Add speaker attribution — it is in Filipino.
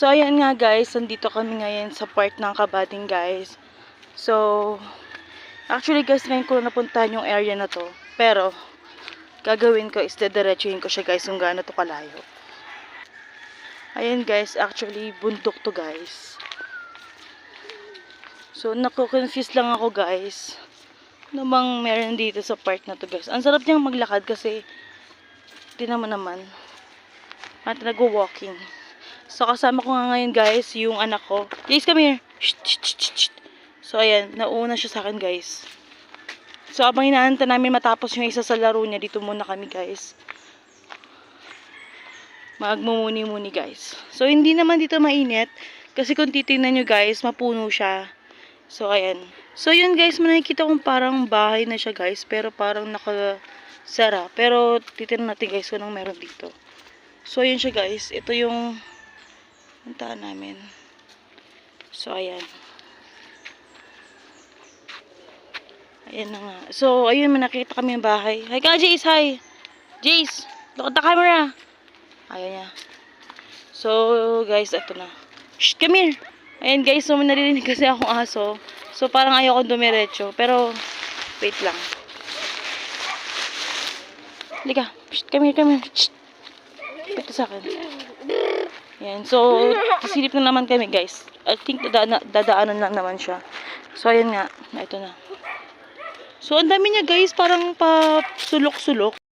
Speaker 1: So, ayan nga guys, nandito kami ngayon sa part ng Kabading guys. So, actually guys, ngayon ko napuntahan yung area na to. Pero, gagawin ko is dediretsuhin ko siya guys kung gaano to kalayo. Ayan guys, actually bundok to guys. So, naku-confuse lang ako guys. Ano bang meron dito sa part na to guys? Ang sarap niyang maglakad kasi, di naman. At nag-walking. So, kasama ko nga ngayon, guys, yung anak ko. Guys, come here. Shh, shh, shh, shh. So, ayan. Nauna siya sa akin, guys. So, abang inaanta namin matapos yung isa sa laro niya, dito muna kami, guys. Magmumuni-muni, guys. So, hindi naman dito mainit. Kasi kung titingnan nyo, guys, mapuno siya. So, ayan. So, yun, guys, nakikita kong parang bahay na siya, guys. Pero parang nakasara. Pero, titingnan natin, guys, kung anong meron dito. So, yun siya, guys. Ito yung puntaan namin. So, ayan. Ayan na nga. So, ayun, may nakita kami yung bahay. Hi ka, Jace! Hi! Jace! Look at the camera! Ayan niya. So, guys, ito na. Shh! Come here! Ayan, guys. So, may narinig kasi akong aso. So, parang ayoko dumiretso. Pero, wait lang. Halika. Shh! Come here! Shh! Ito sa akin. Ayan. So, silip na naman kami, guys. I think dadaanan lang naman siya. So, ayan nga. Ito na. So, ang dami niya, guys. Parang pa sulok-sulok.